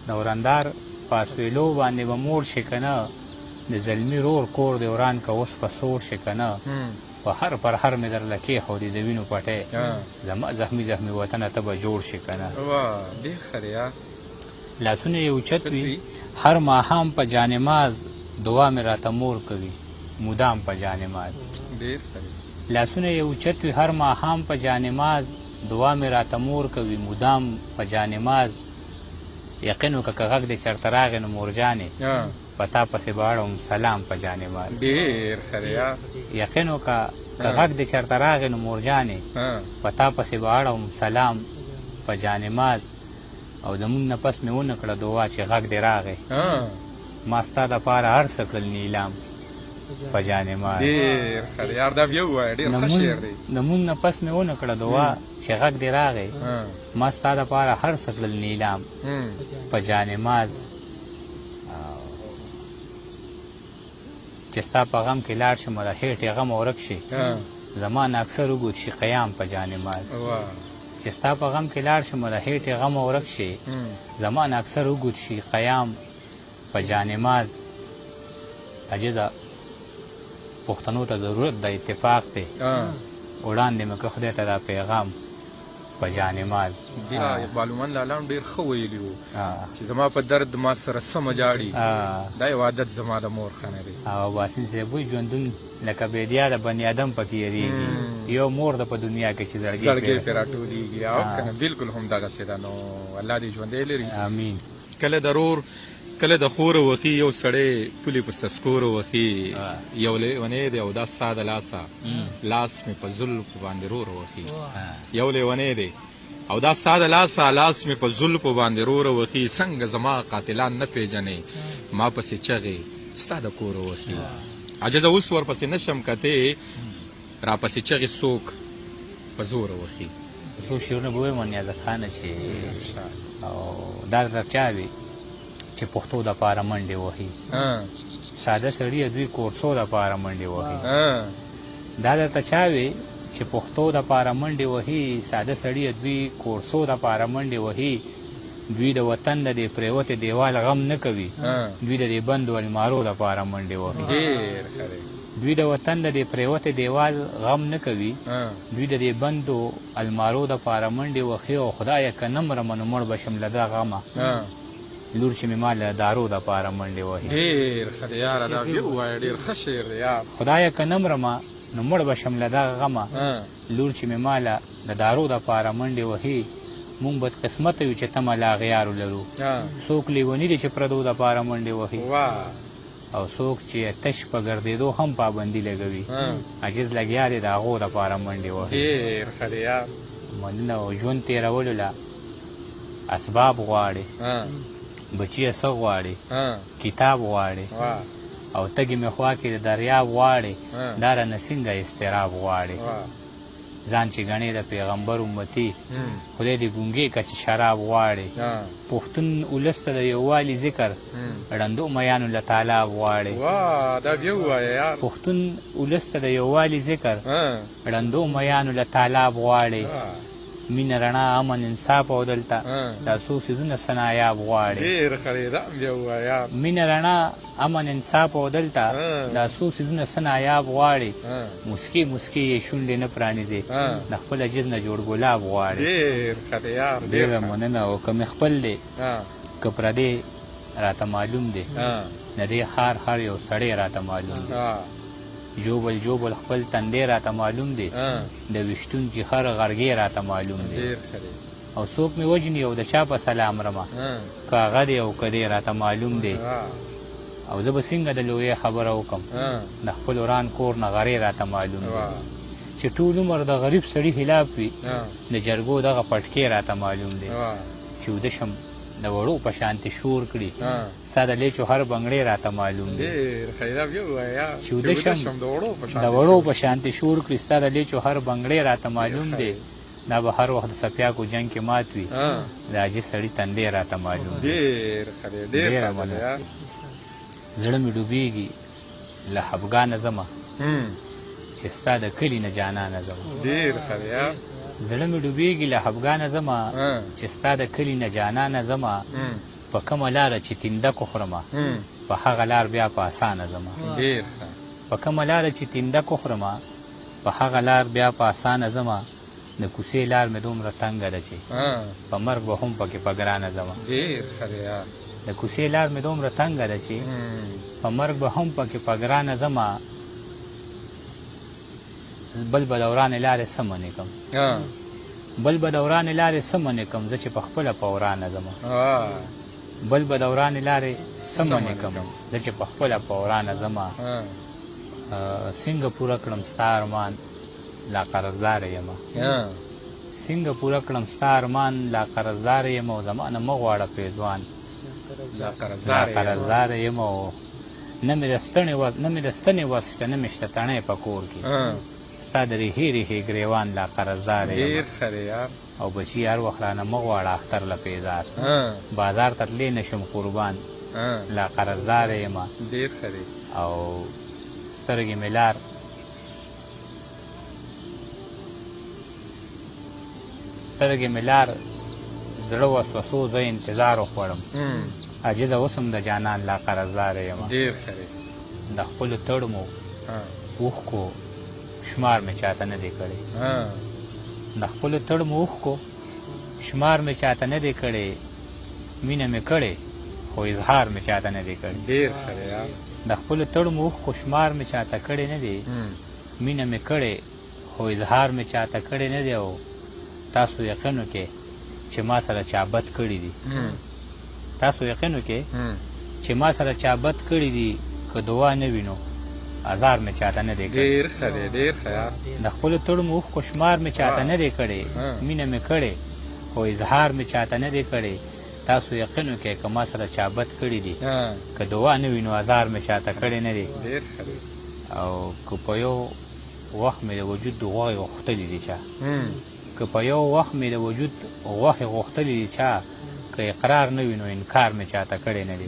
د ورندار په اسویلو باندې به موړ شي که نه د زلمي رور کور د وران که اوس په سور شي که نه په هر پر هر مې درله کېښودې د وینو پټی زما زخمي زخمي وطنه ته به جوړ شي که نه لاسونه یې اوچت وي هر ماښام په جانماز دعا مې راته مور کوي مدام په جانماز لاسونه یې اوچت وي هر ماښام په جانماز دعا مې راته مور کوي مدام په جانماز یقین وکړه که غږ دې چېرته راغی نو مورجانې په تا پسې به اړوم سلام په جانماز یقین وکړه که غږ دې چېرته راغی نو مورجانې په تا پسې به اړوم سلام په جانماز او د مونږ نه پس مې ونه کړه دعا چې غږ دې راغی ما ستا دپاره هر څه کړل نیلام په جانماز د مونږ نه پس مې ونه کړه دعا چې غږ دې راغی ما ستا دپاره هر څه کړل نیلام په جانماز چې ستا په غم کې لاړ شم د هېټې غم ورک شي زما نه اکثر وګوت شي قیام په جانماز چې ستا په غم کې لاړ شم د هېټې غم ورک شي زما نه اکثر وګوت شي قیام په جانماز عجیزه پښتنو ته ضرورت د اتفاق دی وړاندې مې که خدای ته دا پیغام په جانماز اقبال مومن لالا ډېر ښه ویلي وو چې زما په درد ما سره سمه جاړي دا یو عادت زما د مور خانه دی او باسین صاحب وایي ژوندون لکه بیدیا د بني ادم پکې یېرېږي یو مور ده په دنیا کې چې زړګی پرې راټولېږي او که نه بلکل همدغسې ده نو الله دې ژوندی لري امین کله ضرور کله د خوره وخي یو سړی پولې په سسکوره وخي یو لیونی دی او دا ستا د لاسه لاس مې په زلفو باندې روره وخي یو لیونی دی او دا ستا د لاسه لاس مې په زلفو باندې روره وخي څنګه زما قاتلان نه پیژنې ما پسې چغې ستا د کوره وخي عجزه اوس ورپسې نشم کتې راپسې چغې څوک په زوره وخي څو شعرونه به ووایم نیازه خانه چې او دا در چا وي چې پښتو دپاره منډې وهي ساده سړي دوی کورسو دپاره منډې وهي دا درته چا وي چې پښتو دپاره منډې وهي ساده سړي دوی کورسو دپاره منډې وهي دوی د وطن د دې پرېوتې دیوال غم نه کوي دوی د دې بندو المارو دپاره منډې وهي دوی د وطن د دې پرېوتې دیوال غم نه کوي دوی د دې بندو المارو دپاره منډې وهي او خدایه که نه مرمه نو مړ به شم له دا غمه لور چې مې ما له دارو دپاره منډې وهي خدایه که نه مرمه نو مړ به شم له دغه غمه لور چې مې ما له د دارو دپاره منډې وهي مونږ بدقسمته یو چې تمه له اغیارو لرو څوک لیوني دی چې پردو دپاره منډې وهي او څوک چې تش په ګرځېدو هم پابندي لګوي عجیز لګیا دی د هغو دپاره منډې وهي مننه او ژوند تېرولو له اسباب غواړي بچیه څه غواړي کتاب غواړي او تګې مې خوا کې د دریاب غواړي دا رانه څنګه اضطراب غواړي ځان چې ګڼې د پیغمبر امتي خدای دې ګونګې که چې شراب غواړي پښتون ولس ته د یووالي ذکر ړندو میانو له تالاب غواړي پښتون ولس ته د یووالي ذکر ړندو میانو له تالاب غواړي مینه رڼا امن انصاف او دلته دا څو څیزونه څه نایاب غواړي مینه رڼا امن انصاف او دلته دا څو څیزونه څه نایاب غواړي مسکي مسکي یې شونډې نه پرانیزي د خپل جز نه جوړ ګلاب غواړي ډېره مننه او که مې خپل دی که پردی راته معلوم دی د دې ښار هر یو سړی راته معلوم دی جوبل جوبل خپل تندې راته معلوم دی د ویشتونکي هر غرګې راته معلوم دی او څوک مې وژني او د چا په سلام رمه که هغه دی او که دی راته معلوم دی او زه به څنګه د لویې خبره وکړم د خپل وران کور نه غرې راته معلوم دی چې ټول عمر د غریب سړي خلاف وي د جرګو دغه پټکې راته معلوم دی چې وده شم د وړو په شانتې شور کړي ستا د لیچو هر بنګړی راته معلوم دی چې وده شم د وړو په شانتې شور کړي ستا د لیچو هر بنګړی راته معلوم دی دا به هر وخت د سپیاکو جنګ کې مات وي د عاجز سړي تندی راته معلوم دی ډېره مننه زړه مې ډوبېږي له خفګانه ځمه چې ستا د کلي نه جانانه ځمه زړه مې ډوبېږي له خفګانه ځمه چې ستا د کلي نه جانانه ځمه په کومه لاره چې تینده خورمه په هغه لار بیا په اسانه ځمه ډېر په کومه لاره چې تینده خورمه په هغه لار بیا په اسانه ځمه د کوڅې لار مې دومره تنګه ده چې په مرګ به هم پکې په ګرانه ځمه ډېر ښه دی یار د کوڅې لار مې دومره تنګه ده چې په مرګ به هم پکې په ګرانه ځمه بل به دوران لارې څه منې کړم بل به دوران لارې څه منې کړم زه چې په خپله په ورانه ځمه بل به دوران لارې څه منې کړم زه چې په خپله په ورانه ځمه څنګه پوره کړم ستا ارمان لا قرضدار یمه څنګه پوره کړم ستا ارمان لا قرضدار یمه او زمانه مه غواړه پېزوان لا قرضدار یمه او نه مې د ستنې وس شته نه مې شته تڼۍ په کور کې ستا د ریحې ریحې ګریوان لا قرضدار یمه او بچي هر وخت رانه مه غواړه اختر له پیزار بازار ته تللی نه شم قربان لا قرضدار یمه او سترګې مې لار سترګې مې لار زړه وسوسو زه انتظار وخوړم عاجزه اوسم د جانان لا قرضدار یمه د خپلو تړمو اوښکو شمار مې چاته نه دی کړی د خپلو تړمو اوښکو شمار مې چاته نه دی کړی مینه مې کړې خو اظهار مې چاته نه دی کړی د خپلو تړمو اوښکو شمار مې چاته کړی نه دی مینه مې کړې خو اظهار مې چاته کړی نه دی او تاسو یقین وکړئ چې ما سره چا بد کړي دي تاسو یقین وکړئ چې ما سره چا بد کړي دي که دعا نه وینو ازار مې چاته نه دی کړی د خپلو تړمو اوښکو شمار مې چاته نه دی کړی مینه مې کړې خو اظهار مې چاته نه دی کړی تاسو یقین وکړئ که ما سره چا بد کړي دي که دعا نه وینو ازار مې چاته کړی نه دی او که په یو وخت مې د وجود د غوښې غوښتلي دي چا که په یو وخت مې د وجود غوښې غوښتلي دي چا که اقرار نه وي نو انکار مې چاته کړی نه دی